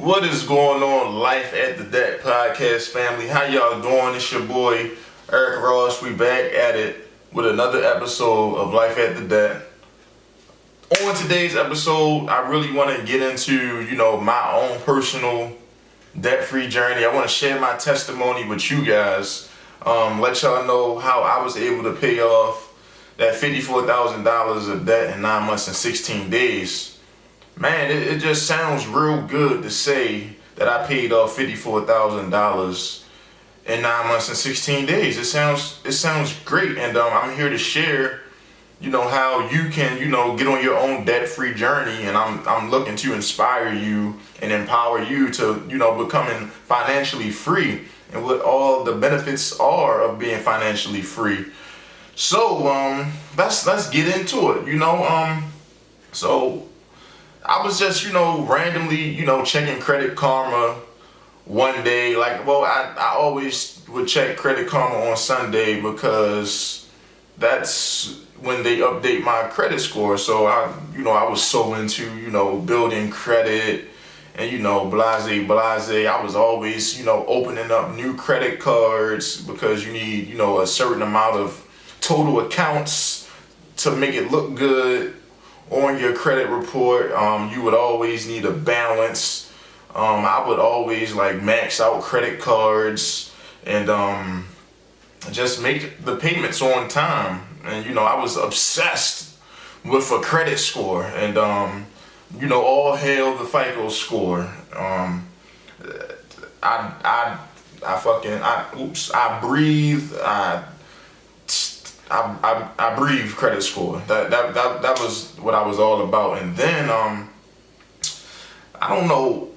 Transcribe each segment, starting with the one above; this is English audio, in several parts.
What is going on, Life at the Deck podcast family? How y'all doing? It's your boy Eric Ross. We back at it with another episode of Life at the Deck. On today's episode, I really want to get into, my own personal debt-free journey. I want to share my testimony with you guys. Let y'all know how I was able to pay off that $54,000 of debt in 9 months and 16 days. Man, it just sounds real good to say that I paid off $54,000 in 9 months and 16 days. It sounds great, and I'm here to share, how you can, get on your own debt-free journey, and I'm looking to inspire you and empower you to, becoming financially free and what all the benefits are of being financially free. So let's get into it. So I was just, randomly, checking Credit Karma one day. I always would check Credit Karma on Sunday because that's when they update my credit score. So I was so into, building credit and, blase. I was always, opening up new credit cards because you need, a certain amount of total accounts to make it look good on your credit report. You would always need a balance. I would always max out credit cards and just make the payments on time. And I was obsessed with a credit score. And all hail the FICO score. I breathe credit score. That was what I was all about. And then I don't know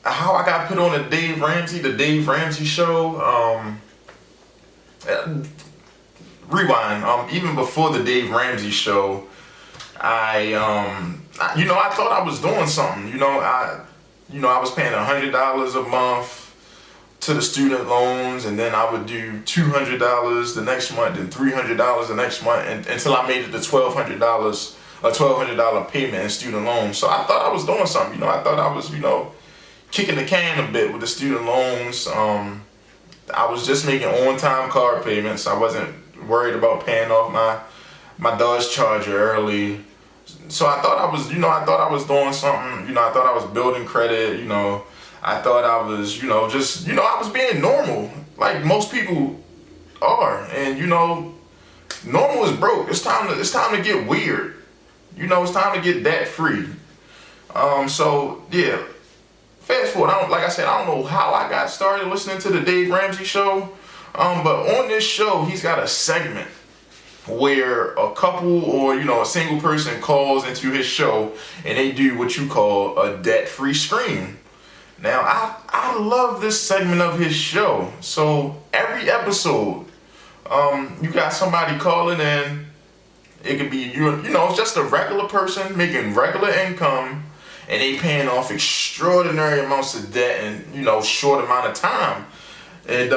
how I got put on the Dave Ramsey show. Rewind. Even before the Dave Ramsey show, I thought I was doing something. I was paying $100 a month to the student loans, and then I would do $200 the next month and $300 the next month until I made it to $1,200, a $1,200 payment in student loans. So I thought I was doing something. I thought I was, kicking the can a bit with the student loans. I was just making on-time car payments. I wasn't worried about paying off my Dodge Charger early. So I thought I was, doing something. I thought I was building credit. I thought I was, I was being normal, like most people are. And normal is broke. It's time to get weird. It's time to get debt free. So yeah. Fast forward. I don't know how I got started listening to the Dave Ramsey show. But on this show, he's got a segment where a couple or a single person calls into his show and they do what you call a debt-free scream. Now, I love this segment of his show. So every episode, you got somebody calling in. It could be it's just a regular person making regular income, and they paying off extraordinary amounts of debt in short amount of time. And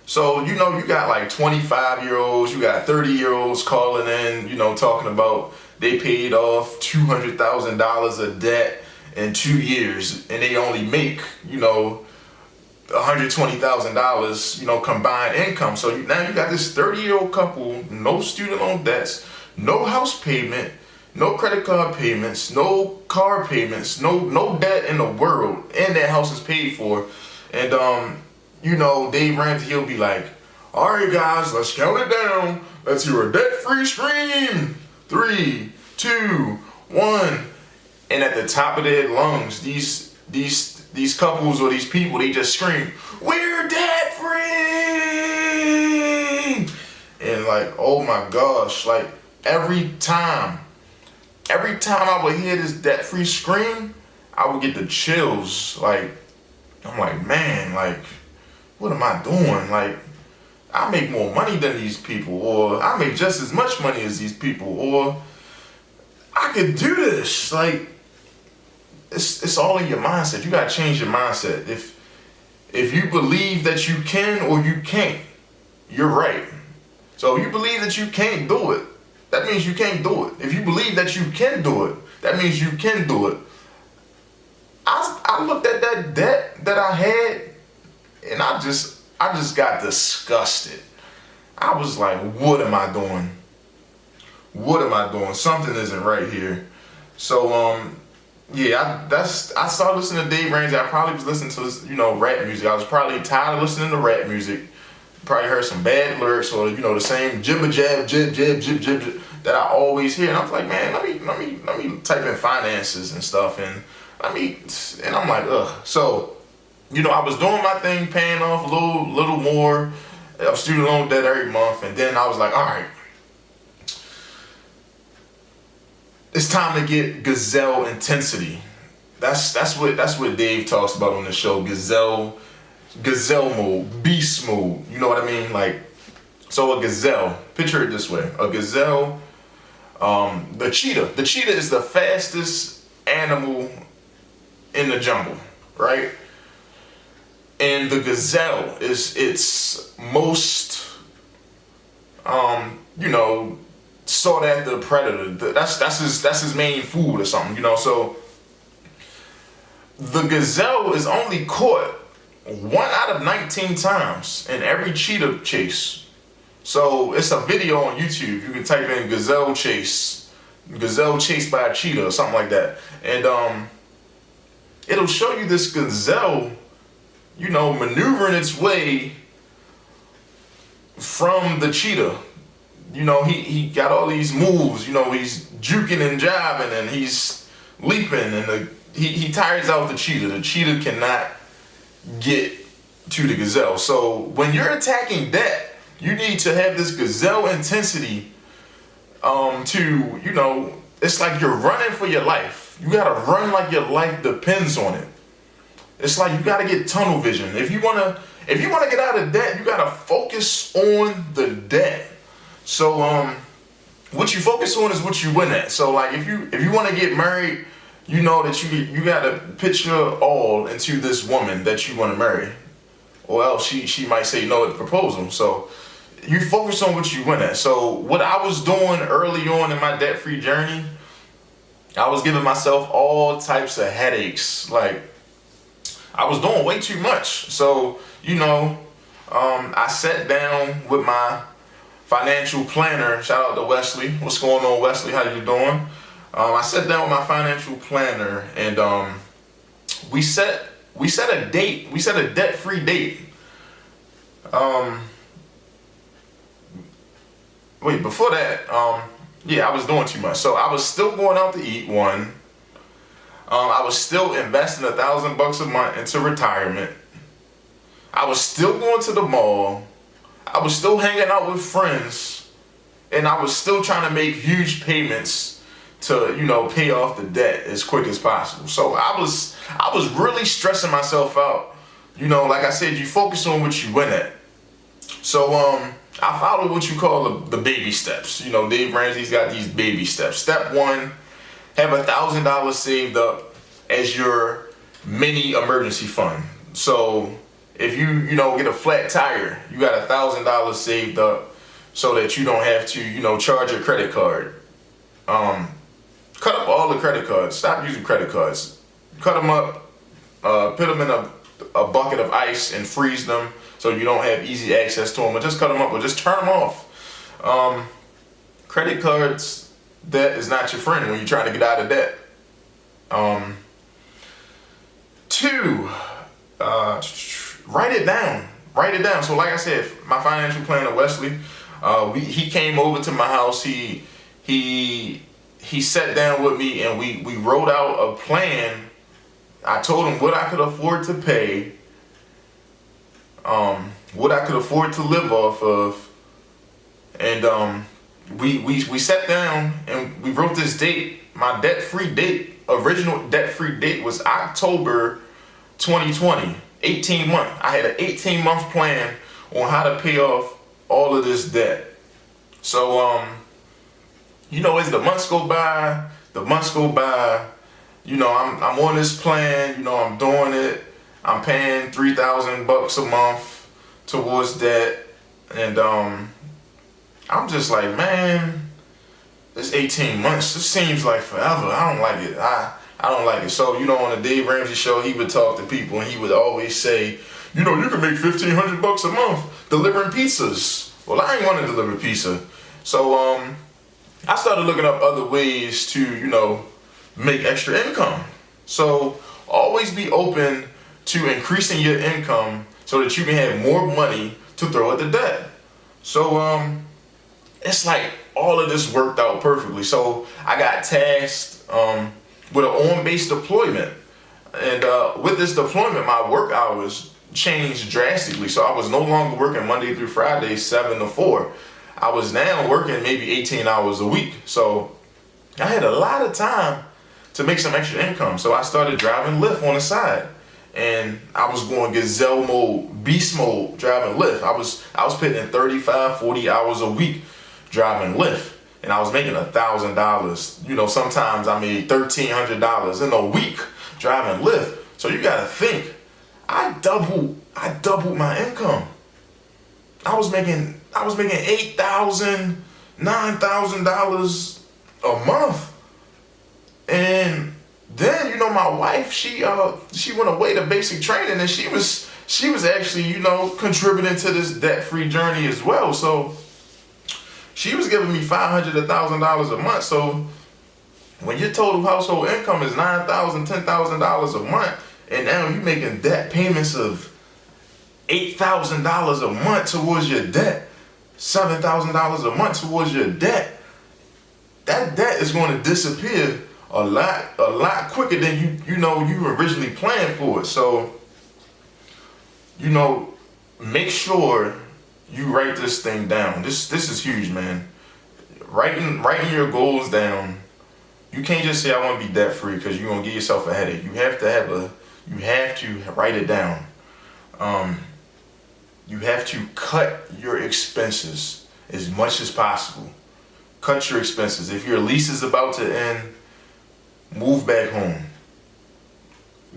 so you got 25-year-olds, you got 30-year-olds calling in, talking about they paid off $200,000 of debt in 2 years, and they only make, $120,000, combined income. So now you got this 30-year-old couple, no student loan debts, no house payment, no credit card payments, no car payments, no debt in the world, and that house is paid for. And Dave Ramsey, he'll be like, all right guys, let's count it down. Let's hear a debt-free scream. 3, 2, 1. And at the top of their lungs, these couples or these people, they just scream, we're debt free! And oh my gosh, every time I would hear this debt free scream, I would get the chills. I'm like, man, what am I doing? I make more money than these people, or I make just as much money as these people, or I could do this. It's all in your mindset. You gotta change your mindset. If you believe that you can or you can't, you're right. So if you believe that you can't do it, that means you can't do it. If you believe that you can do it, that means you can do it. I looked at that debt that I had, and I just got disgusted. I was like, what am I doing? What am I doing? Something isn't right here. So yeah, I started listening to Dave Ramsey. I probably was listening to rap music. I was probably tired of listening to rap music. Probably heard some bad lyrics or the same jibber jab jib jib jib jib jib that I always hear. And I was like, man, let me type in finances and stuff, and I'm like, ugh. So I was doing my thing, paying off a little more of student loan debt every month, and then I was like, all right, it's time to get Gizelle Intensity. That's what Dave talks about on the show. Gizelle mode, beast mode. You know what I mean? Like, so a gazelle. Picture it this way: a gazelle, the cheetah. The cheetah is the fastest animal in the jungle, right? And the gazelle is its most, sought after predator. That's his main food or something, So the gazelle is only caught 1 out of 19 times in every cheetah chase. So it's a video on YouTube. You can type in gazelle chased by a cheetah or something like that, and it'll show you this gazelle, maneuvering its way from the cheetah. He got all these moves. He's juking and jiving and he's leaping, and he tires out the cheetah. The cheetah cannot get to the gazelle. So when you're attacking that, you need to have this gazelle intensity. It's like you're running for your life. You gotta run like your life depends on it. It's like you gotta get tunnel vision. If you wanna get out of debt, you gotta focus on the debt. So what you focus on is what you win at. So like if you want to get married, you know that you gotta pitch your all into this woman that you want to marry, or else she might say no at the proposal. So you focus on what you win at. So what I was doing early on in my debt-free journey, I was giving myself all types of headaches. Like, I was doing way too much. So I sat down with my financial planner. Shout out to Wesley. What's going on, Wesley? How you doing? I sat down with my financial planner, and we set a date. We set a debt-free date. Wait, before that, I was doing too much. So I was still going out to eat. I was still investing $1,000 a month into retirement. I was still going to the mall. I was still hanging out with friends, and I was still trying to make huge payments to, pay off the debt as quick as possible. So I was really stressing myself out. Like I said, you focus on what you win at. So I followed what you call the baby steps. Dave Ramsey's got these baby steps. Step 1, have $1,000 saved up as your mini emergency fund. So if you get a flat tire, you got $1,000 saved up so that you don't have to charge your credit card. Cut up all the credit cards. Stop using credit cards. Cut them up. Put them in a bucket of ice and freeze them so you don't have easy access to them. But just cut them up or just turn them off. Credit cards, debt is not your friend when you're trying to get out of debt. 2, write it down. Write it down. So like I said, my financial planner Wesley, he came over to my house. He sat down with me and we wrote out a plan. I told him what I could afford to pay, what I could afford to live off of, and we sat down and we wrote this date. My debt-free date, original debt-free date, was October 2020. 18 months. I had an 18-month plan on how to pay off all of this debt. So as the months go by, I'm on this plan, I'm doing it. I'm paying $3,000 a month towards debt, and I'm just like, man, this 18 months, this seems like forever. I don't like it. I I don't like it. So, on the Dave Ramsey show, he would talk to people and he would always say, you can make $1,500 a month delivering pizzas. Well, I ain't want to deliver pizza. So, I started looking up other ways to, make extra income. So, always be open to increasing your income so that you can have more money to throw at the debt. So, it's like all of this worked out perfectly. So, I got tasked with an on-base deployment. And with this deployment, my work hours changed drastically. So I was no longer working Monday through Friday, 7 to 4. I was now working maybe 18 hours a week. So I had a lot of time to make some extra income. So I started driving Lyft on the side. And I was going Gizelle mode, beast mode, driving Lyft. I was putting in 35, 40 hours a week driving Lyft. And I was making $1,000. Sometimes I made $1,300 in a week driving Lyft. So you gotta think, I doubled my income. I was making $8,000, $9,000 a month. And then, my wife, she went away to basic training, and she was actually, contributing to this debt-free journey as well. So she was giving me $500 to $1,000 a month. So when your total household income is $9,000, $10,000 a month, and now you're making debt payments of $8,000 a month towards your debt, $7,000 a month towards your debt, that debt is going to disappear a lot quicker than you originally planned for it. So, make sure you write this thing down. This is huge, man. Writing your goals down. You can't just say I want to be debt free because you're gonna give yourself a headache. You have to write it down. You have to cut your expenses as much as possible. Cut your expenses. If your lease is about to end, move back home.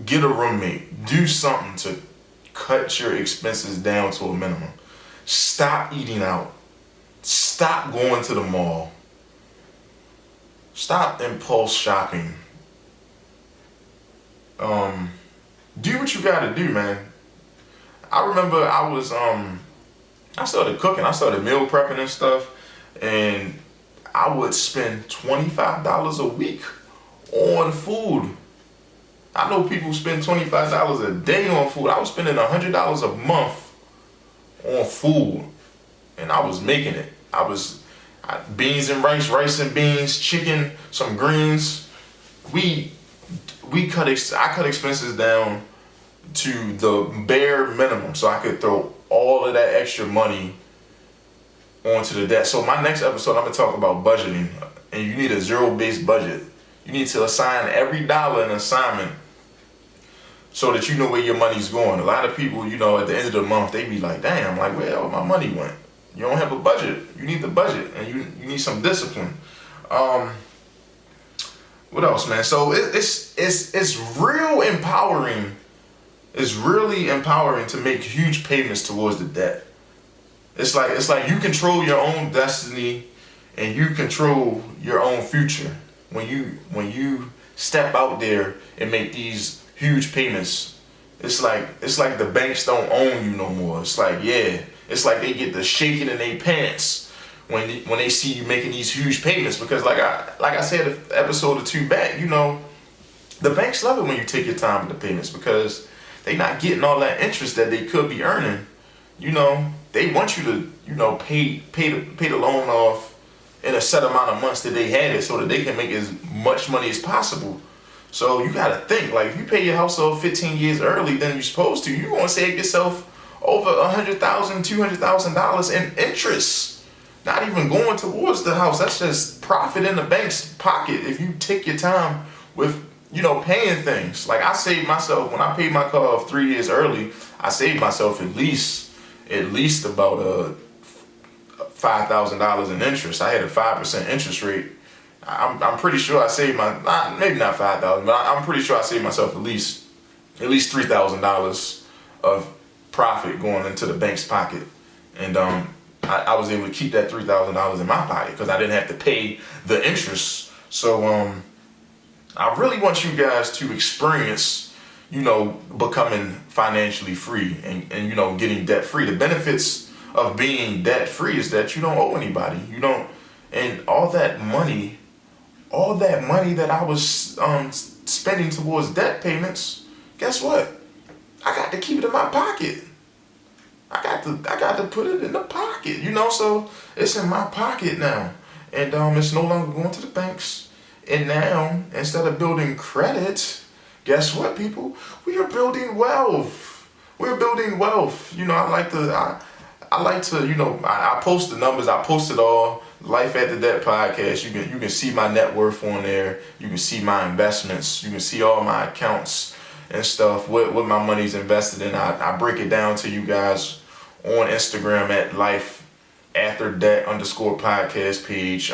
Get a roommate. Do something to cut your expenses down to a minimum. Stop eating out. Stop going to the mall. Stop impulse shopping. Do what you gotta do, man. I remember I started cooking. I started meal prepping and stuff, and I would spend $25 a week on food. I know people spend $25 a day on food. I was spending $100 a month on food, and I was making it. Beans and rice and beans, chicken, some greens. I cut expenses down to the bare minimum so I could throw all of that extra money onto the debt. So my next episode, I'm gonna talk about budgeting, and you need a zero-based budget. You need to assign every dollar an assignment so that you know where your money's going. A lot of people, at the end of the month, they be like, damn, like where all my money went? You don't have a budget. You need the budget, and you need some discipline. What else, man? So it's real empowering. It's really empowering to make huge payments towards the debt. It's like you control your own destiny and you control your own future when you step out there and make these huge payments. It's like the banks don't own you no more. It's like they get the shaking in their pants when they see you making these huge payments, because like I said an episode or two back, the banks love it when you take your time with the payments because they not getting all that interest that they could be earning. They want you to pay the loan off in a set amount of months that they had it so that they can make as much money as possible. So you gotta think, like if you pay your house off 15 years early than you're supposed to, you're gonna save yourself over $100,000, $200,000 in interest. Not even going towards the house. That's just profit in the bank's pocket if you take your time with paying things. Like I saved myself when I paid my car off 3 years early. I saved myself at least about $5,000 in interest. I had a 5% interest rate. I'm pretty sure I saved maybe not 5,000, but I'm pretty sure I saved myself at least $3,000 of profit going into the bank's pocket, and I was able to keep that $3,000 in my pocket because I didn't have to pay the interest. So I really want you guys to experience, becoming financially free and getting debt free. The benefits of being debt free is that you don't owe anybody. You don't, and all that money that I was spending towards debt payments, guess what? I got to keep it in my pocket. I got to put it in the pocket, so it's in my pocket now. And it's no longer going to the banks. And now, instead of building credit, guess what, people? We are building wealth. We're building wealth. I post the numbers. I post it all. Life After Debt podcast. You can see my net worth on there. You can see my investments. You can see all my accounts and stuff. What my money's invested in. I break it down to you guys on Instagram at Life After Debt _podcast page.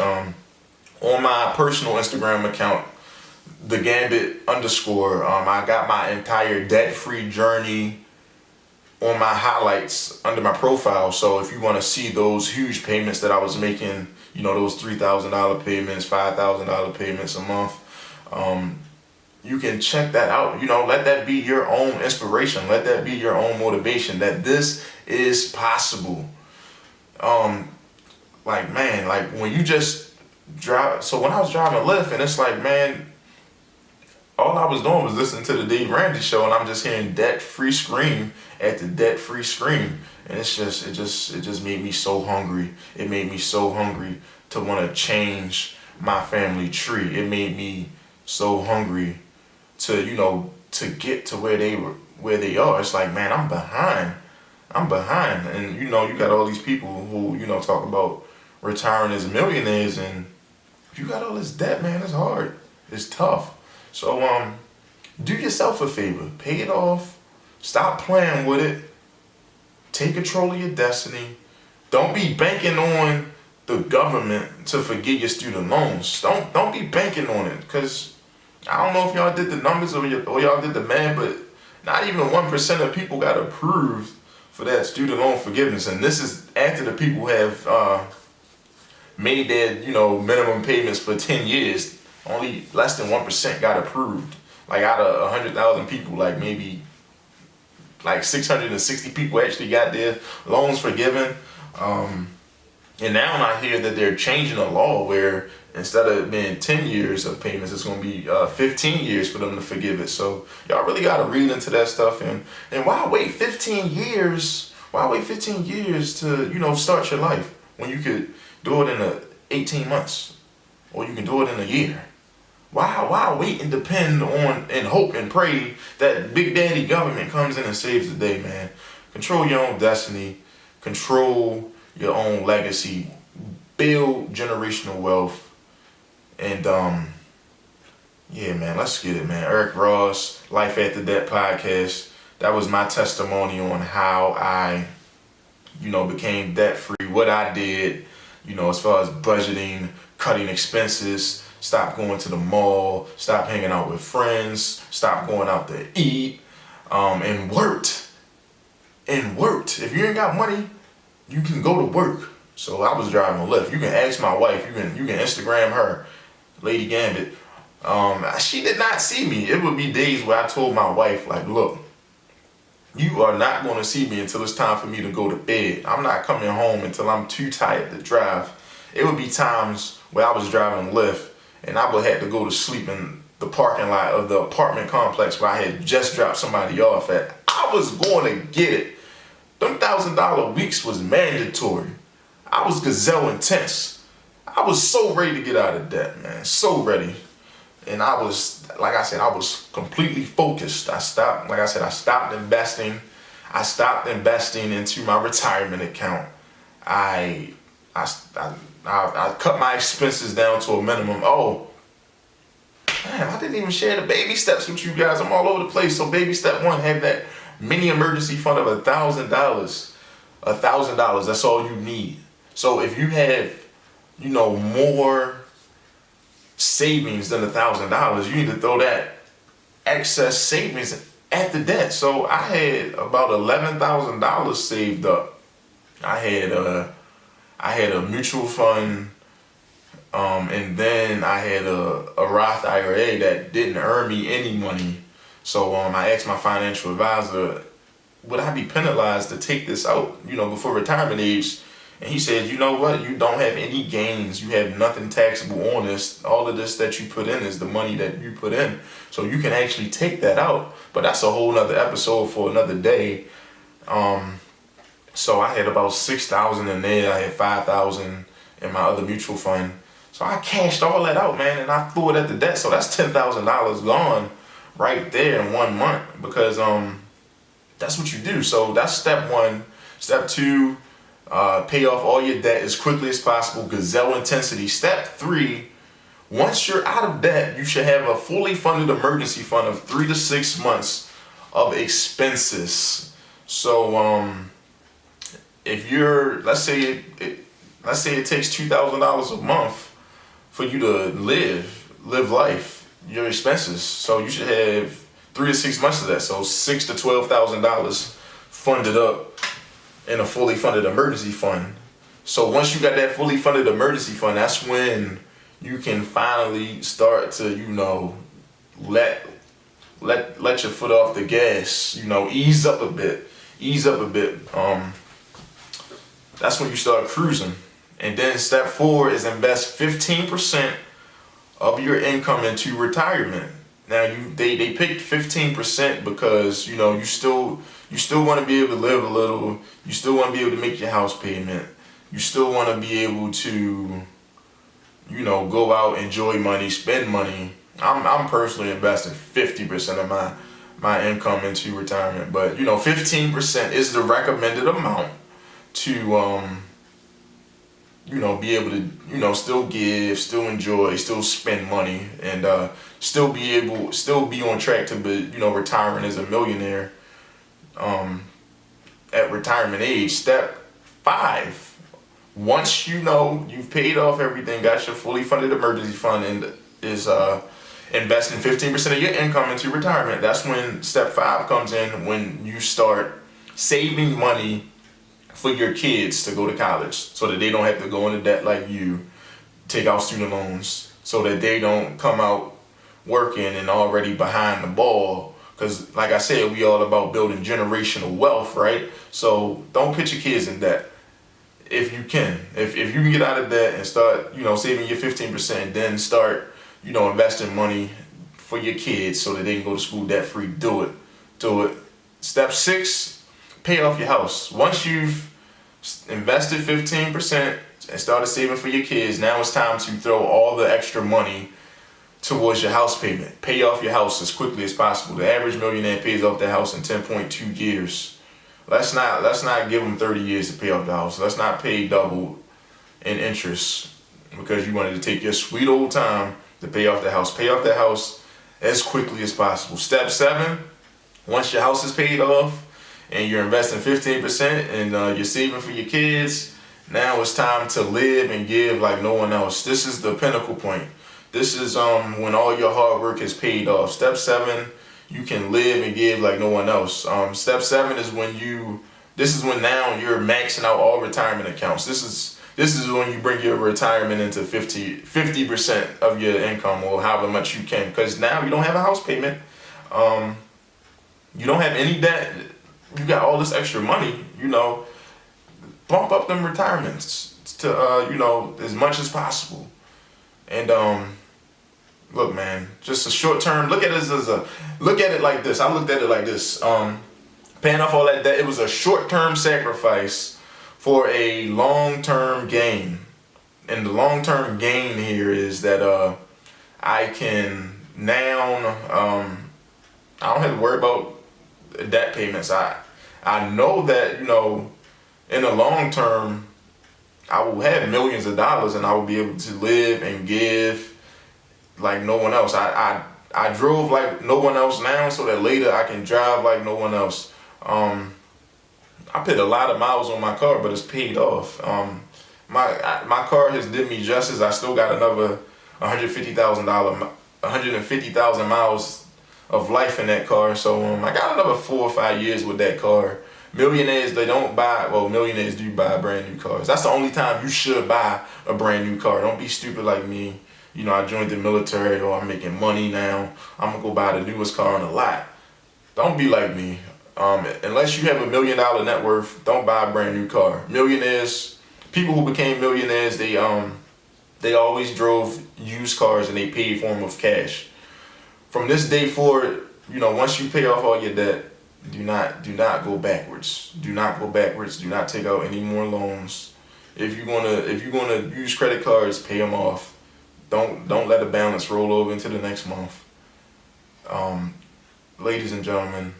On my personal Instagram account, the Gambit _. I got my entire debt-free journey on my highlights under my profile. So if you want to see those huge payments that I was making, those $3,000 payments, $5,000 payments a month, you can check that out. Let that be your own inspiration. Let that be your own motivation that this is possible. When you just drive. So when I was driving Lyft, and it's like, man, all I was doing was listening to the Dave Ramsey show, and I'm just hearing debt-free scream at the debt-free scream, and it just made me so hungry. It made me so hungry to want to change my family tree. It made me so hungry to get to where they are. It's like, man, I'm behind, and you got all these people who talk about retiring as millionaires, and if you got all this debt, man, it's hard, it's tough. So do yourself a favor, pay it off, stop playing with it, take control of your destiny. Don't be banking on the government to forgive your student loans. Don't be banking on it, because I don't know if y'all did the numbers or y'all did the math, but not even 1% of people got approved for that student loan forgiveness, and this is after the people have made their minimum payments for 10 years. Only less than 1% got approved. Like out of 100,000 people, like maybe 660 people actually got their loans forgiven. And now I hear that they're changing the law where instead of being 10 years of payments, it's going to be 15 years for them to forgive it. So y'all really got to read into that stuff. And why wait 15 years? Why wait 15 years to, start your life when you could do it in 18 months, or you can do it in a year? Why wait and depend on and hope and pray that Big Daddy government comes in and saves the day, man? Control your own destiny, control your own legacy, build generational wealth, and yeah, man, let's get it, man. Eric Ross, Life After Debt podcast. That was my testimony on how I, became debt free. What I did, as far as budgeting, cutting expenses. Stop going to the mall, stop hanging out with friends, stop going out to eat, and worked. If you ain't got money, you can go to work. So I was driving a Lyft. You can ask my wife, you can Instagram her, Lady Gambit. She did not see me. It would be days where I told my wife, like, look, you are not going to see me until it's time for me to go to bed. I'm not coming home until I'm too tired to drive. It would be times where I was driving Lyft, and I would have to go to sleep in the parking lot of the apartment complex where I had just dropped somebody off at. I was going to get it. Them $1,000 weeks was mandatory. I was Gizelle Intense. I was so ready to get out of debt, man. So ready. And I was, like I said, I was completely focused. I stopped investing. I stopped investing into my retirement account. I cut my expenses down to a minimum. Oh, man, I didn't even share the baby steps with you guys. I'm all over the place. So baby step 1, have that mini emergency fund of $1,000. $1,000, that's all you need. So if you have, more savings than $1,000, you need to throw that excess savings at the debt. So I had about $11,000 saved up. I had a mutual fund And then I had a Roth IRA that didn't earn me any money. So I asked my financial advisor, would I be penalized to take this out, before retirement age? And he said, you know what? You don't have any gains. You have nothing taxable on this. All of this that you put in is the money that you put in. So you can actually take that out. But that's a whole nother episode for another day. So I had about 6,000 in there. I had 5,000 in my other mutual fund. So I cashed all that out, man, and I threw it at the debt. So that's $10,000 gone right there in 1 month, because that's what you do. So that's step one. Step two, pay off all your debt as quickly as possible. Gizelle Intensity. Step three, once you're out of debt, you should have a fully funded emergency fund of 3 to 6 months of expenses. So if you're, let's say it takes $2,000 a month for you to live life, your expenses. So you should have 3 to 6 months of that. So $6,000 to $12,000 funded up in a fully funded emergency fund. So once you got that fully funded emergency fund, that's when you can finally start to, let your foot off the gas, ease up a bit. That's when you start cruising. And then step four is invest 15% of your income into retirement. Now they picked 15% because you still want to be able to live a little. You still want to be able to make your house payment. You still want to be able to go out, enjoy money, spend money. I'm personally investing 50% of my income into retirement, but 15% is the recommended amount to be able to still give, still enjoy, still spend money, and still be on track to be retiring as a millionaire at retirement age. Step five, once you've paid off everything, got your fully funded emergency fund, and is investing 15% of your income into retirement, that's when step five comes in, when you start saving money for your kids to go to college, so that they don't have to go into debt like you, take out student loans, so that they don't come out working and already behind the ball. Because like I said, we all about building generational wealth, right? So don't put your kids in debt if you can. If you can get out of debt and start saving your 15%, and then start investing money for your kids so that they can go to school debt free, do it. Step six, pay off your house. Once you've invested 15% and started saving for your kids, now it's time to throw all the extra money towards your house payment. Pay off your house as quickly as possible. The average millionaire pays off their house in 10.2 years. Let's not give them 30 years to pay off the house. Let's not pay double in interest because you wanted to take your sweet old time to pay off the house. Pay off the house as quickly as possible. Step seven, once your house is paid off and you're investing 15% and you're saving for your kids, now it's time to live and give like no one else. This is the pinnacle point. This is when all your hard work is paid off. Step seven, you can live and give like no one else. Step seven is when now you're maxing out all retirement accounts. This is when you bring your retirement into 50% of your income, or however much you can, because now you don't have a house payment. You don't have any debt. You got all this extra money, bump up them retirements to, as much as possible. And, look, man, just a short term, look at it like this. I looked at it like this. Paying off all that debt, it was a short term sacrifice for a long term gain. And the long term gain here is that, I can now, I don't have to worry about debt payments. I know that, in the long term, I will have millions of dollars and I will be able to live and give like no one else. I drove like no one else now, so that later I can drive like no one else. I put a lot of miles on my car, but it's paid off. My car has did me justice. I still got another $150,000 miles of life in that car. So I got another 4 or 5 years with that car, Millionaires, they don't buy, well, millionaires do buy brand new cars. That's the only time you should buy a brand new car. Don't be stupid like me. You know, I joined the military, or I'm making money now, I'm gonna go buy the newest car on the lot. Don't be like me. Unless you have $1 million net worth, don't buy a brand new car. Millionaires, people who became millionaires, they always drove used cars and they paid for them with cash. From this day forward, you know, once you pay off all your debt, do not go backwards. Do not go backwards. Do not take out any more loans. If you're gonna use credit cards, pay them off. Don't let the balance roll over into the next month. Ladies and gentlemen,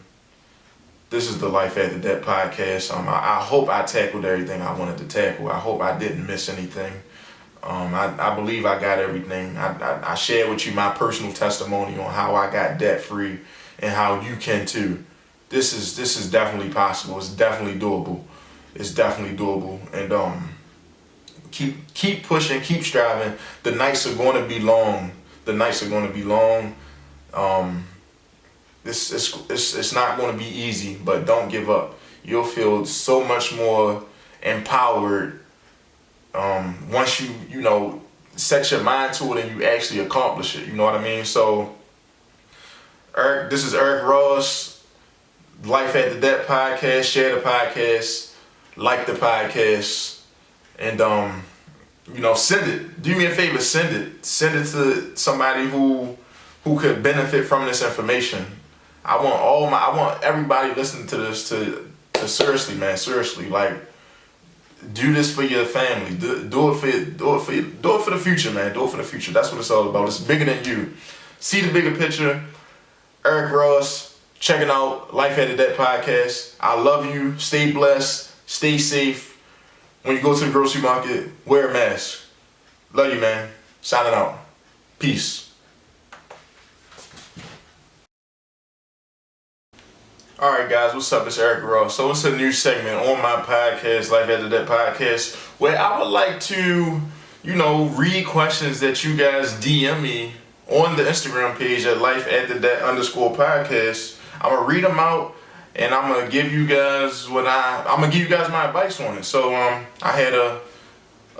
this is the Life After Debt podcast. I hope I tackled everything I wanted to tackle. I hope I didn't miss anything. I believe I got everything. I shared with you my personal testimony on how I got debt free and how you can too. This is definitely possible. It's definitely doable. It's definitely doable. And keep pushing, keep striving. The nights are going to be long. The nights are going to be long. It's not going to be easy, but don't give up. You'll feel so much more empowered once you know, set your mind to it and you actually accomplish it. You know what I mean? So, this is Eric Ross, Life After Debt podcast. Share the podcast, like the podcast, and you know, send it. Do me a favor, send it. Send it to somebody who could benefit from this information. I want everybody listening to this to seriously, man, seriously, like, do this for your family. Do it for the future, man. Do it for the future. That's what it's all about. It's bigger than you. See the bigger picture. Eric Ross, checking out Life After Debt podcast. I love you. Stay blessed. Stay safe. When you go to the grocery market, wear a mask. Love you, man. Signing out. Peace. Alright guys, what's up? It's Eric Ross. So it's a new segment on my podcast, Life After That podcast, where I would like to, you know, read questions that you guys DM me on the Instagram page at Life After That _podcast. I'm gonna read them out and I'm gonna give you guys my advice on it. So I had a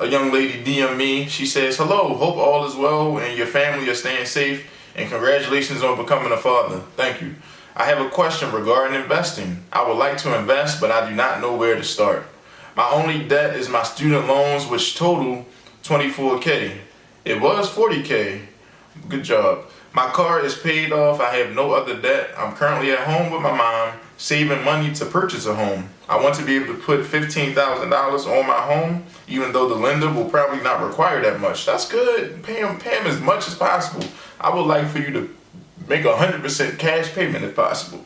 young lady DM me. She says, "Hello, hope all is well and your family are staying safe, and congratulations on becoming a father. Thank you. I have a question regarding investing. I would like to invest, but I do not know where to start. My only debt is my student loans, which total $24K. It was $40K. Good job. My car is paid off. I have no other debt. I'm currently at home with my mom, saving money to purchase a home. I want to be able to put $15,000 on my home, even though the lender will probably not require that much. That's good. Pay them as much as possible. I would like for you to make 100% cash payment if possible.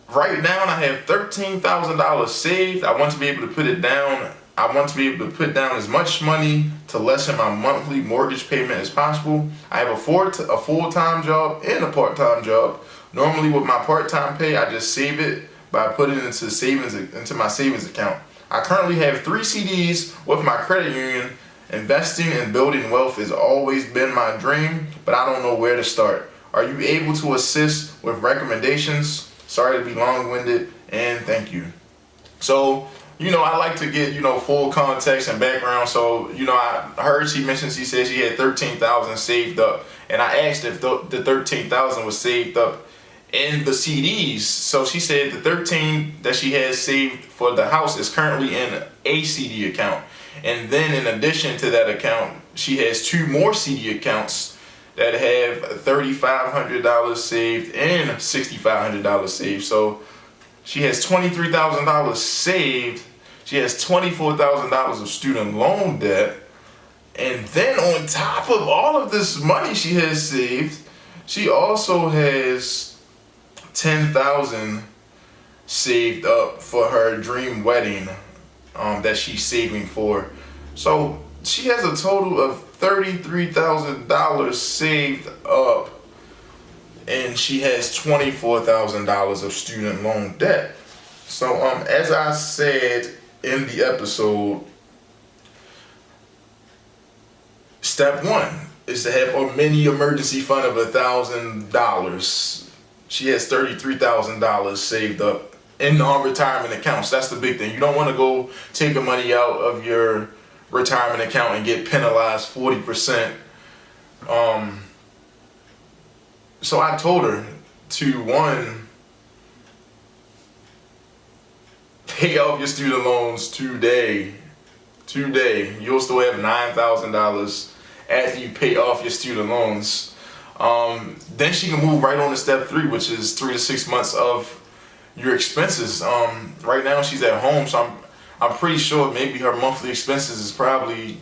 Right now I have $13,000 saved. I want to be able to put it down. I want to be able to put down as much money to lessen my monthly mortgage payment as possible. I have a full-time job and a part-time job. Normally with my part-time pay, I just save it by putting it into my savings account. I currently have 3 CDs with my credit union. Investing and building wealth has always been my dream, but I don't know where to start. Are you able to assist with recommendations? Sorry to be long-winded, and thank you." So, you know, I like to get, you know, full context and background. So, you know, I heard she said she had $13,000 saved up, and I asked if the $13,000 was saved up in the CDs. So she said the $13,000 that she has saved for the house is currently in a CD account. And then in addition to that account, she has 2 more CD accounts that have $3,500 saved and $6,500 saved. So she has $23,000 saved. She has $24,000 of student loan debt. And then on top of all of this money she has saved, she also has $10,000 saved up for her dream wedding that she's saving for. So she has a total of $33,000 saved up, and she has $24,000 of student loan debt. So as I said in the episode, step 1 is to have a mini emergency fund of $1,000. She has $33,000 saved up in retirement accounts. That's the big thing. You don't want to go take the money out of your retirement account and get penalized 40%. So I told her to pay off your student loans today. You'll still have $9,000 after you pay off your student loans. Then she can move right on to step 3, which is 3 to 6 months of your expenses. Right now she's at home, so I'm pretty sure maybe her monthly expenses is probably,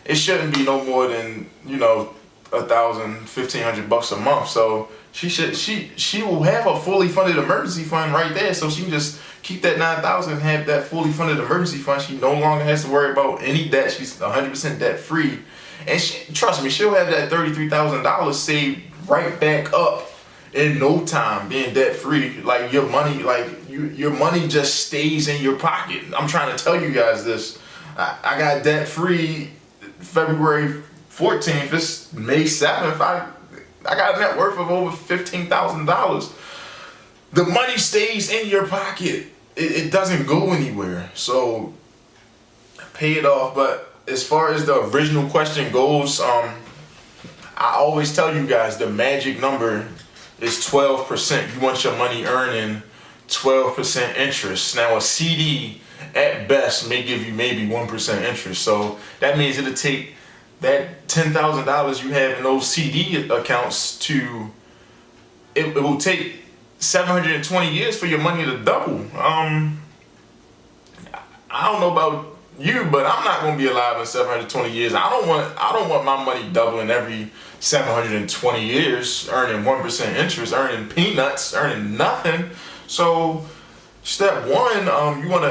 it shouldn't be no more than, $1,000-$1,500 a month. So she will have a fully funded emergency fund right there, so she can just keep that $9,000 and have that fully funded emergency fund. She no longer has to worry about any debt. She's 100% debt free, and trust me, she'll have that $33,000 saved right back up in no time, being debt free. Like your money just stays in your pocket. I'm trying to tell you guys this. I got debt free February 14th. It's May 7th. I got a net worth of over $15,000. The money stays in your pocket. It doesn't go anywhere. So pay it off. But as far as the original question goes, I always tell you guys the magic number is 12%. You want your money earning 12% interest. Now a CD at best may give you maybe 1% interest. So that means it'll take that $10,000 you have in those CD accounts it will take 720 years for your money to double. I don't know about you, but I'm not going to be alive in 720 years. I don't want my money doubling every 720 years, earning 1% interest, earning peanuts, earning nothing. So step 1, you want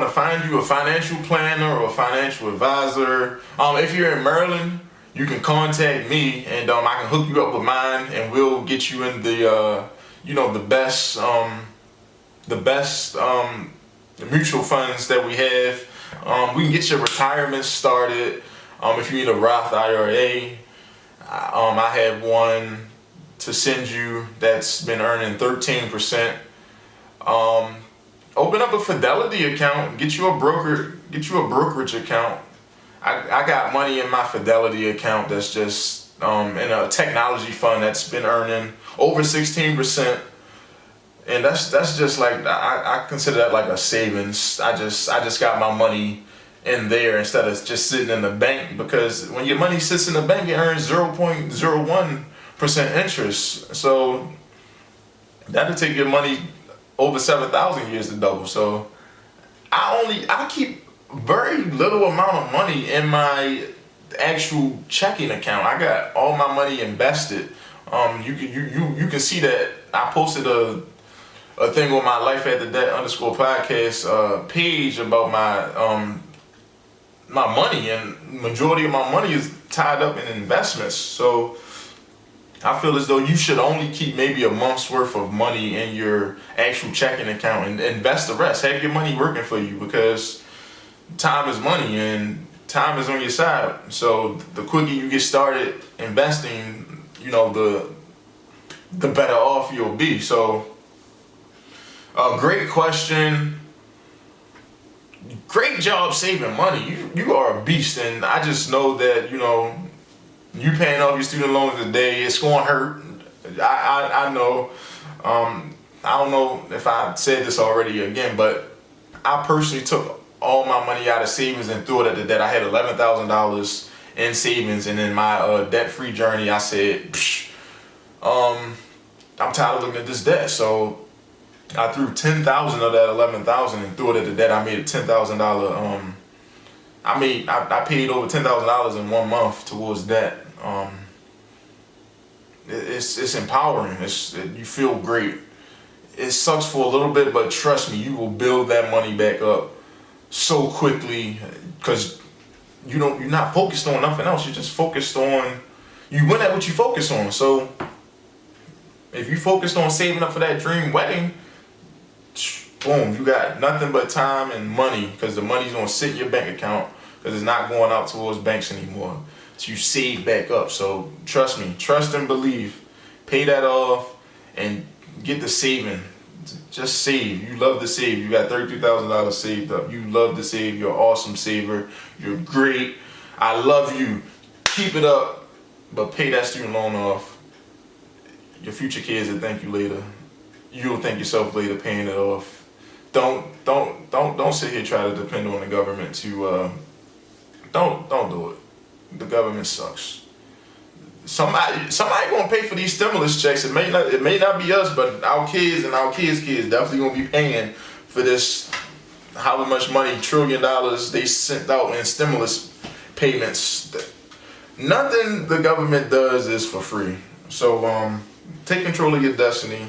to find you a financial planner or a financial advisor. If you're in Maryland, you can contact me, and I can hook you up with mine, and we'll get you in the best mutual funds that we have. We can get your retirement started. If you need a Roth IRA, I have one to send you that's been earning 13%. Open up a Fidelity account. Get you a brokerage account. I got money in my Fidelity account that's just in a technology fund that's been earning over 16%, and that's just like I consider that like a savings. I just got my money in there instead of just sitting in the bank, because when your money sits in the bank, it earns 0.01% interest. So that'll take your money over 7,000 years to double. So I keep very little amount of money in my actual checking account. I got all my money invested. You can see that I posted a thing on my Life After That _ podcast page about my money, and majority of my money is tied up in investments. So I feel as though you should only keep maybe a month's worth of money in your actual checking account and invest the rest. Have your money working for you, because time is money and time is on your side. So the quicker you get started investing, the better off you'll be. So great question. Great job saving money. You are a beast, and I just know that you paying off your student loans today, it's gonna hurt. I know. I don't know if I said this already again, but I personally took all my money out of savings and threw it at the debt. I had $11,000 in savings, and in my debt-free journey, I said, I'm tired of looking at this debt. So I threw $10,000 of that $11,000 and threw it at the debt. I made a $10,000. I paid over $10,000 in 1 month towards debt. It's empowering. You feel great. It sucks for a little bit, but trust me, you will build that money back up so quickly, because you're not focused on nothing else. You're just focused on, you win at what you focus on. So if you focused on saving up for that dream wedding, boom, you got nothing but time and money, because the money's gonna sit in your bank account, because it's not going out towards banks anymore. So you save back up. So trust me, trust and believe. Pay that off and get the saving. Just save. You love to save. You got $32,000 saved up. You love to save. You're an awesome saver. You're great. I love you. Keep it up, but pay that student loan off. Your future kids will thank you later. You'll thank yourself later paying it off. Don't sit here try to depend on the government to. Don't do it. The government sucks. Somebody gonna pay for these stimulus checks. It may not be us, but our kids and our kids' definitely gonna be paying for this. How much money, $1 trillion they sent out in stimulus payments. Nothing the government does is for free. So take control of your destiny.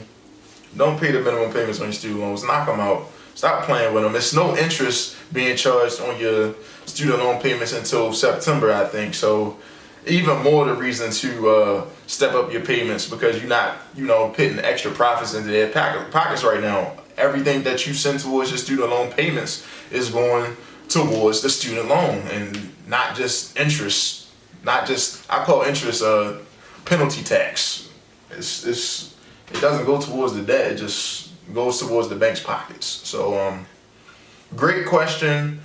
Don't pay the minimum payments on your student loans. Knock them out. Stop playing with them. It's no interest being charged on your student loan payments until September, I think. So even more the reason to step up your payments, because you're not, putting extra profits into their pockets right now. Everything that you send towards your student loan payments is going towards the student loan, and not just interest. Not just, I call interest penalty tax. It doesn't go towards the debt. It just goes towards the bank's pockets. So great question,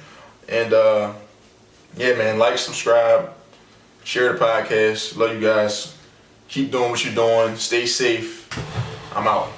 and yeah, man, like, subscribe, share the podcast. Love you guys. Keep doing what you're doing. Stay safe. I'm out.